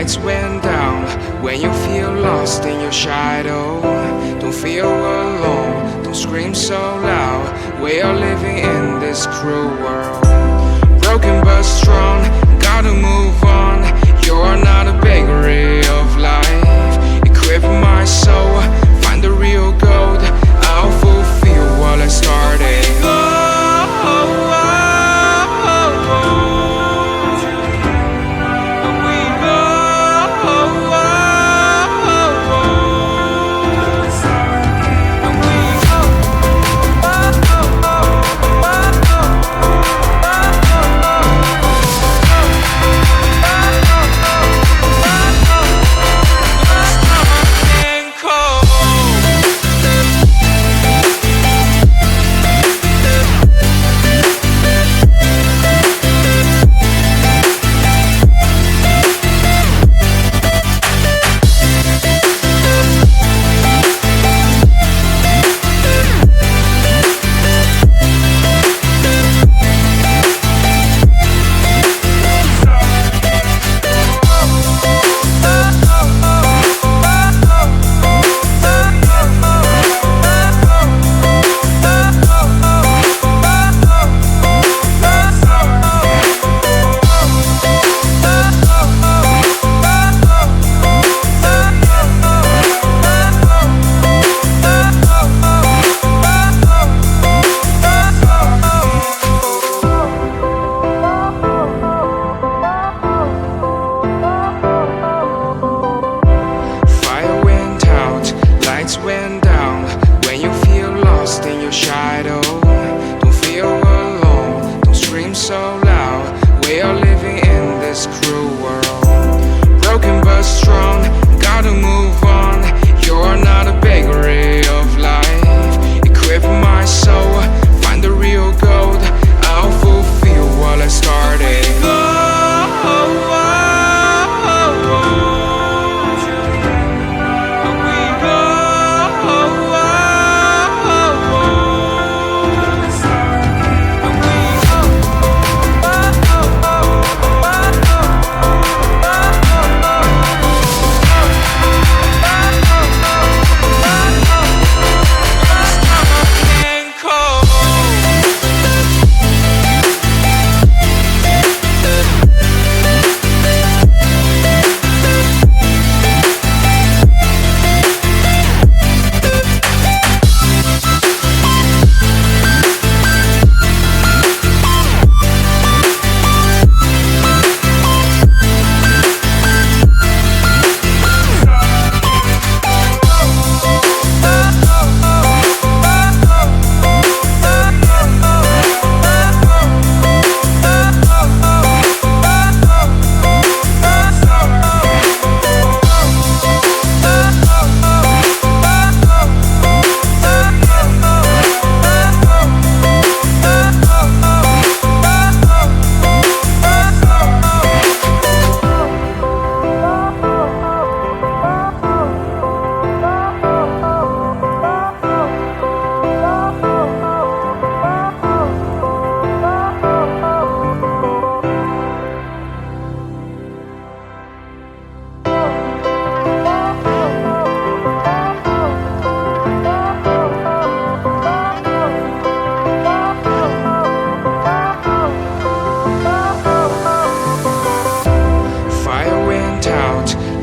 lights went down. When you feel lost in your shadow, don't feel alone, don't scream so loud. We are living in this cruel world, broken but strong, gotta move on. You're not a bakery of life, equip my soul, find the real gold. I'll fulfill what I started. Went down. When you feel lost in your shadow, don't feel alone, don't scream so loud. We are living in this cruel world, broken but strong, gotta move on. You're not a bakery of life, equip my soul, find the real gold. I'll fulfill what I started.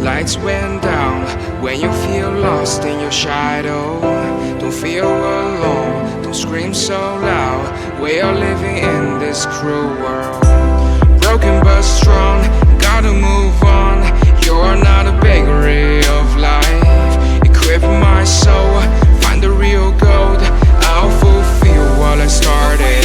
Lights went down. When you feel lost in your shadow, don't feel alone, don't scream so loud. We are living in this cruel world, broken but strong, gotta move on. You're not a bakery of life, equip my soul, find the real gold. I'll fulfill what I started.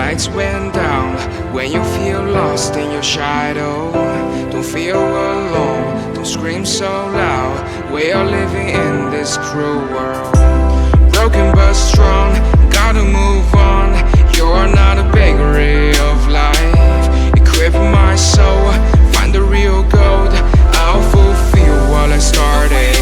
lights went down. When you feel lost in your shadow, don't feel alone, don't scream so loud. We are living in this cruel world, broken but strong, gotta move on. You're not a bakery of life. Equip my soul, find the real gold. I'll fulfill what I started.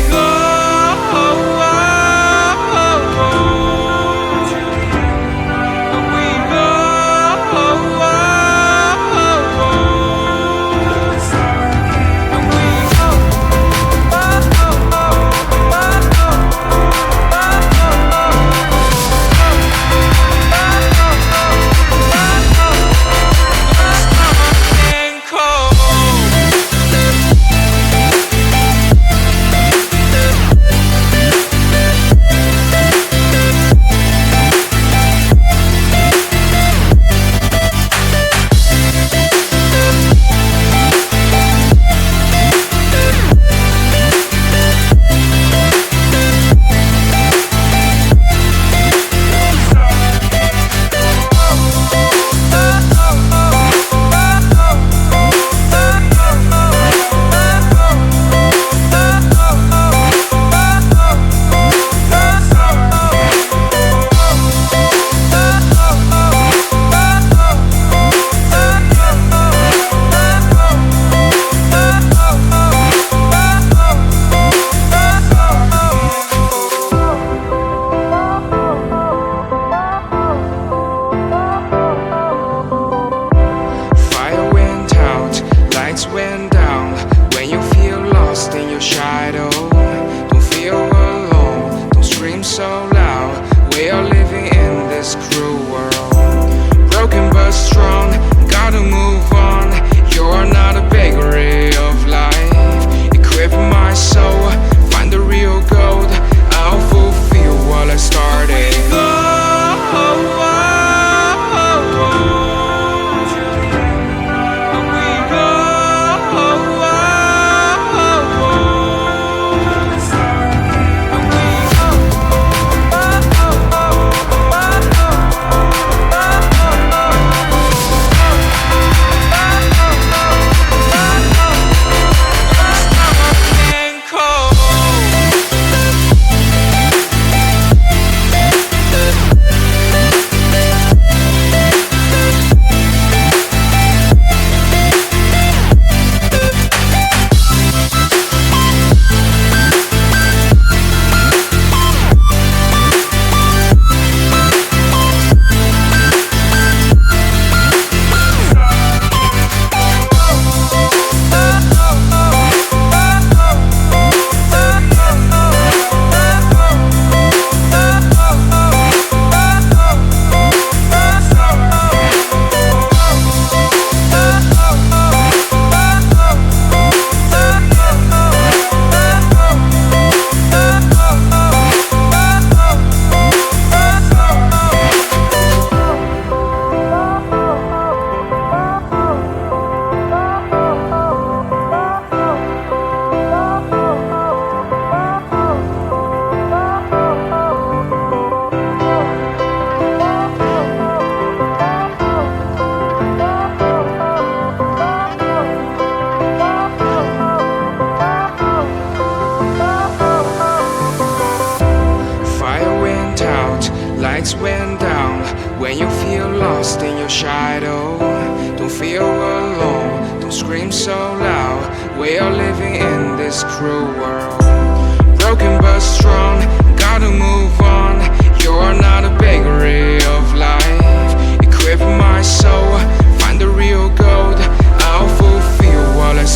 Went down. When you feel lost in your shadow, don't feel alone, don't scream so loud. We are living in this cruel world, broken but strong, gotta move on. You're not a bakery of life. Equip my soul, find the real gold. I'll fulfill what I started. Lights went down. When you feel lost in your shadow, don't feel alone, don't scream so loud. We are living in this cruel world, broken but strong,